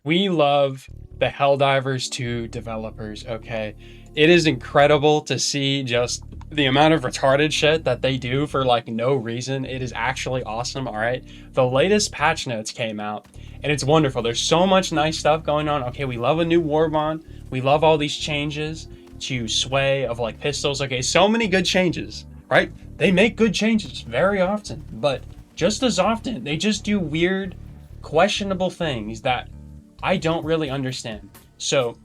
We love the Helldivers 2 developers, okay? It is incredible to see just the amount of retarded shit that they do for like no reason. It is actually awesome, all right? The latest patch notes came out and it's wonderful. There's so much nice stuff going on. Okay, we love a new warbond. We love all these changes to sway of like pistols. Okay, so many good changes, right? They make good changes very often, but just as often, they just do weird, questionable things that I don't really understand. So,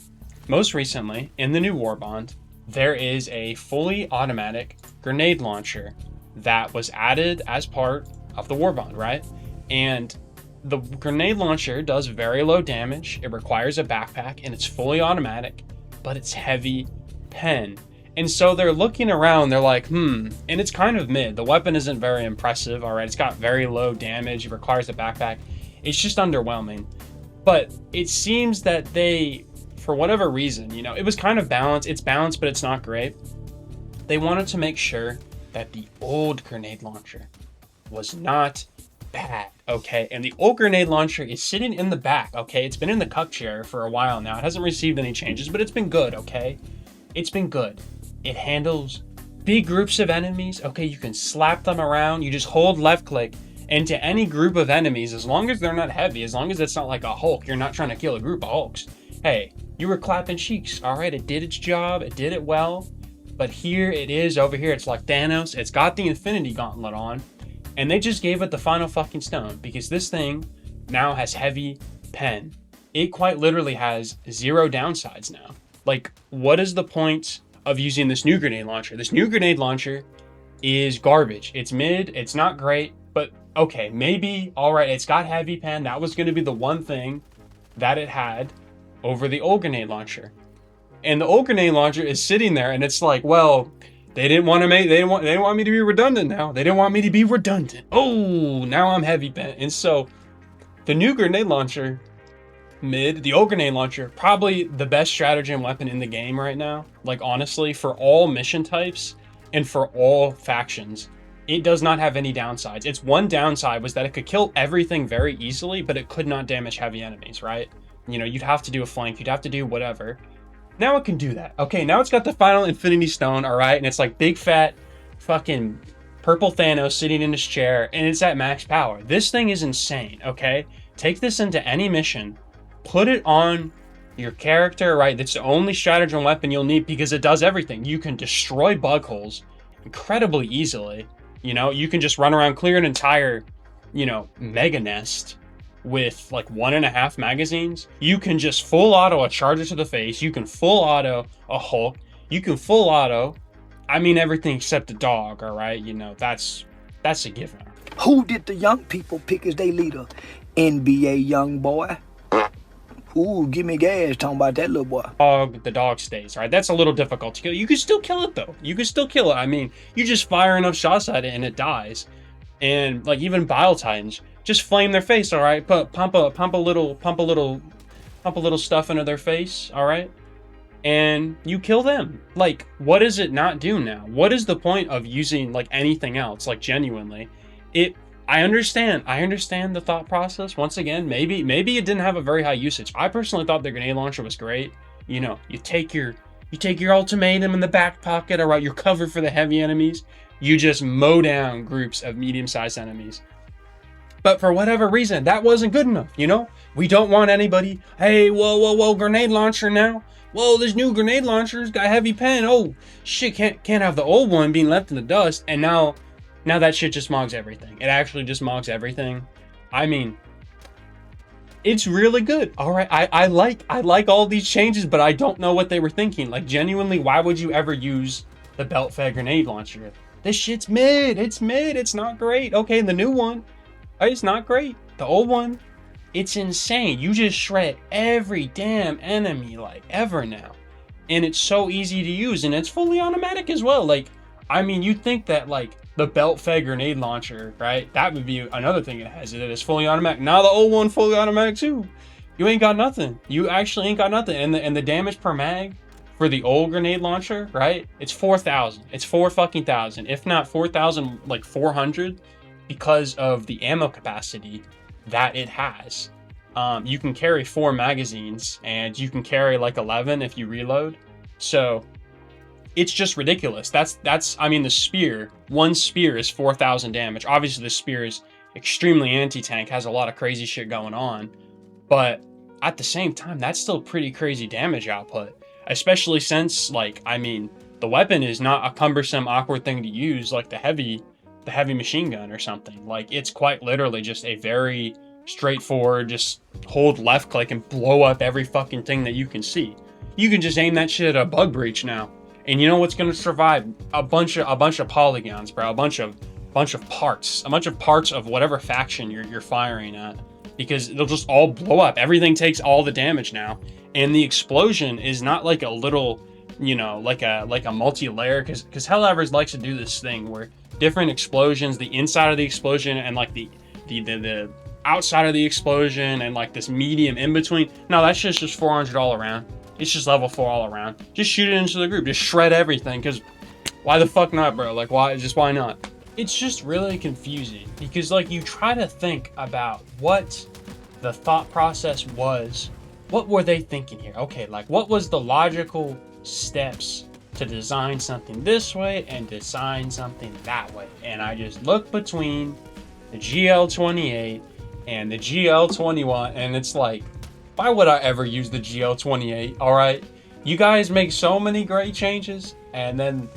most recently, in the new Warbond, there is a fully automatic grenade launcher that was added as part of the Warbond, right? And the grenade launcher does very low damage, it requires a backpack, and it's fully automatic, but it's heavy pen. And so they're looking around, they're like, and it's kind of mid. The weapon isn't very impressive, all right? It's got very low damage, it requires a backpack. It's just underwhelming. But it seems that they, for whatever reason, it was kind of balanced. It's balanced, but it's not great. They wanted to make sure that the old grenade launcher was not bad, okay? And the old grenade launcher is sitting in the back, okay? It's been in the cup chair for a while now. It hasn't received any changes, but it's been good, okay? It's been good. It handles big groups of enemies, okay? You can slap them around. You just hold left click into any group of enemies, as long as they're not heavy, as long as it's not like a Hulk, you're not trying to kill a group of Hulks. Hey, you were clapping cheeks, all right? It did its job, it did it well, but here it is over here. It's like Thanos, it's got the Infinity Gauntlet on, and they just gave it the final fucking stone because this thing now has heavy pen. It quite literally has zero downsides now. Like, what is the point of using this new grenade launcher? This new grenade launcher is garbage. It's mid, it's not great, but okay, maybe, all right, it's got heavy pen. That was going to be the one thing that it had over the old grenade launcher. And the old grenade launcher is sitting there and it's like, well, they didn't want me to be redundant now. They didn't want me to be redundant. Oh, now I'm heavy pen. And so the new grenade launcher, mid, the old grenade launcher, probably the best stratagem weapon in the game right now. Like, honestly, for all mission types and for all factions, it does not have any downsides. Its one downside was that it could kill everything very easily, but it could not damage heavy enemies, right? You'd have to do a flank, you'd have to do whatever. Now it can do that. Okay, now it's got the final Infinity Stone, all right? And it's like big fat fucking purple Thanos sitting in his chair, and it's at max power. This thing is insane, okay? Take this into any mission, put it on your character, right? That's the only stratagem weapon you'll need because it does everything. You can destroy bug holes incredibly easily. You can just run around, clear an entire, mega nest with like 1.5 magazines. You can just full auto a charger to the face. You can full auto a Hulk. You can full auto, everything except the dog, all right? That's a given. Who did the young people pick as their leader? NBA young boy. Ooh, give me gas talking about that little boy. The dog stays, right? That's a little difficult to kill. You can still kill it though. You can still kill it. You just fire enough shots at it and it dies. And like even Bile Titans, just flame their face, all right? Pump a little stuff into their face, all right? And you kill them. Like, what does it not do now? What is the point of using like anything else? Like, genuinely, I understand the thought process. Once again, maybe it didn't have a very high usage. I personally thought the grenade launcher was great. You take your ultimatum in the back pocket, all right? You're covered for the heavy enemies. You just mow down groups of medium-sized enemies. But for whatever reason, that wasn't good enough, We don't want anybody, hey, whoa, grenade launcher now. Whoa, this new grenade launcher's got heavy pen. Oh, shit, can't have the old one being left in the dust. And now that shit just mogs everything. It actually just mogs everything. It's really good. All right, I like all these changes, but I don't know what they were thinking. Like, genuinely, why would you ever use the belt-fed grenade launcher? This shit's mid. It's mid. It's not great. Okay, the new one, it's not great. The old one, it's insane. You just shred every damn enemy like ever now. And it's so easy to use, and it's fully automatic as well. Like, you'd think that like the belt-fed grenade launcher, right? That would be another thing it has. It is fully automatic. Now the old one fully automatic too. You ain't got nothing. You actually ain't got nothing. And the damage per mag for the old grenade launcher, right? It's 4,000. It's 4,000. If not 4,000, like 400, because of the ammo capacity that it has. you can carry 4 magazines, and you can carry like 11 if you reload. So it's just ridiculous. I mean, the spear, one spear is 4,000 damage. Obviously, the spear is extremely anti-tank, has a lot of crazy shit going on, but at the same time, that's still pretty crazy damage output, especially since, like, I mean, the weapon is not a cumbersome, awkward thing to use like the heavy machine gun or something. Like, it's quite literally just a very straightforward, just hold left click and blow up every fucking thing that you can see. You can just aim that shit at a bug breach now, and you know what's gonna survive? A bunch of polygons, bro. A bunch of parts of whatever faction you're firing at, because they'll just all blow up. Everything takes all the damage now, and the explosion is not like a little, you know, like a multi-layer, because Helldivers likes to do this thing where different explosions, the inside of the explosion and like the outside of the explosion and like this medium in between. No, that's just 400 all around. It's just level 4 all around. Just shoot it into the group. Just shred everything, because why the fuck not, bro? Like, why not? It's just really confusing, because like you try to think about what the thought process was. What were they thinking here? Okay, like what was the logical steps to design something this way and design something that way? And I just look between the GL-28 and the GL-21, and it's like, why would I ever use the GL-28? All right, you guys make so many great changes, and then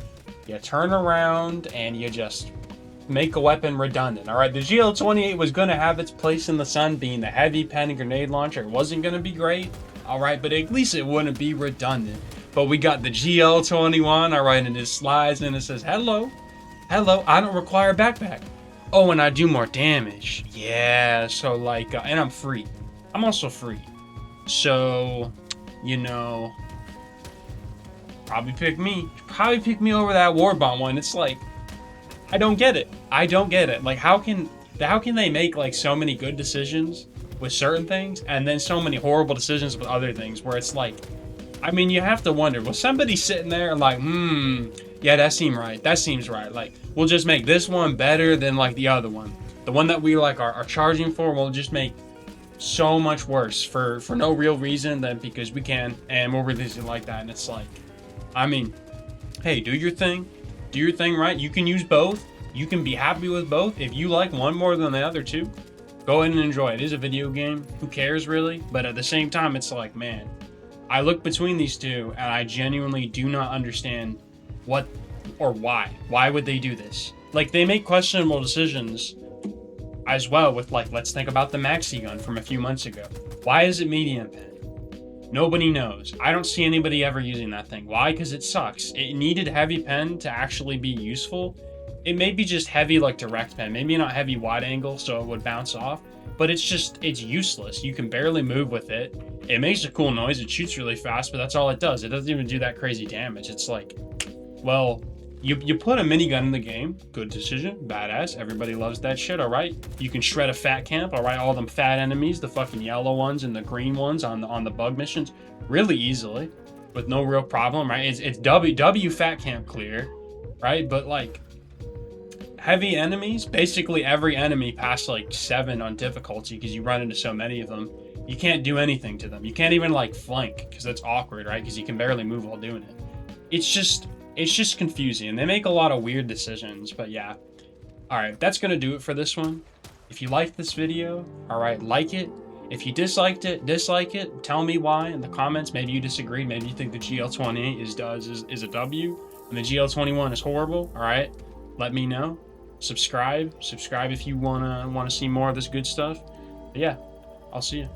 you turn around and you just make a weapon redundant. All right, the GL-28 was going to have its place in the sun, being the heavy pen and grenade launcher. It wasn't going to be great, all right, but at least it wouldn't be redundant. But we got the GL-21, all right, and it slides and it says, hello, I don't require a backpack. Oh, and I do more damage. Yeah, so like, and I'm free. I'm also free. So, you know, probably pick me over that Warbomb one. It's like, I don't get it. Like, how can they make like so many good decisions with certain things and then so many horrible decisions with other things, where it's like, I mean, you have to wonder, was somebody sitting there like, yeah, that seems right. Like, we'll just make this one better than like the other one. The one that we like are charging for, we'll just make so much worse for no real reason than because we can, and we'll release it like that. And it's like, I mean, hey, do your thing, right? You can use both. You can be happy with both. If you like one more than the other two, go ahead and enjoy it. It is a video game. Who cares, really? But at the same time, it's like, man, I look between these two and I genuinely do not understand what or why. Why would they do this? Like, they make questionable decisions as well with, like, let's think about the maxi gun from a few months ago. Why is it medium pen? Nobody knows. I don't see anybody ever using that thing. Why? Because it sucks. It needed heavy pen to actually be useful. It may be just heavy like direct pen, maybe not heavy wide angle so it would bounce off, but it's useless. You can barely move with it. It makes a cool noise, it shoots really fast, but that's all it does. It doesn't even do that crazy damage. It's like, well, you put a minigun in the game, good decision, badass, everybody loves that shit, all right? You can shred a fat camp, all right? All them fat enemies, the fucking yellow ones and the green ones on the bug missions, really easily, with no real problem, right? It's W fat camp clear, right? But like, heavy enemies, basically every enemy past like 7 on difficulty, because you run into so many of them, you can't do anything to them. You can't even like flank, because that's awkward, right? Because you can barely move while doing it. It's just confusing, and they make a lot of weird decisions. But yeah, all right, that's gonna do it for this one. If you liked this video, all right, like it. If you disliked it, dislike it. Tell me why in the comments. Maybe you disagree. Maybe you think the GL-28 is a W and the GL-21 is horrible. All right, let me know. Subscribe if you wanna see more of this good stuff. But yeah, I'll see you.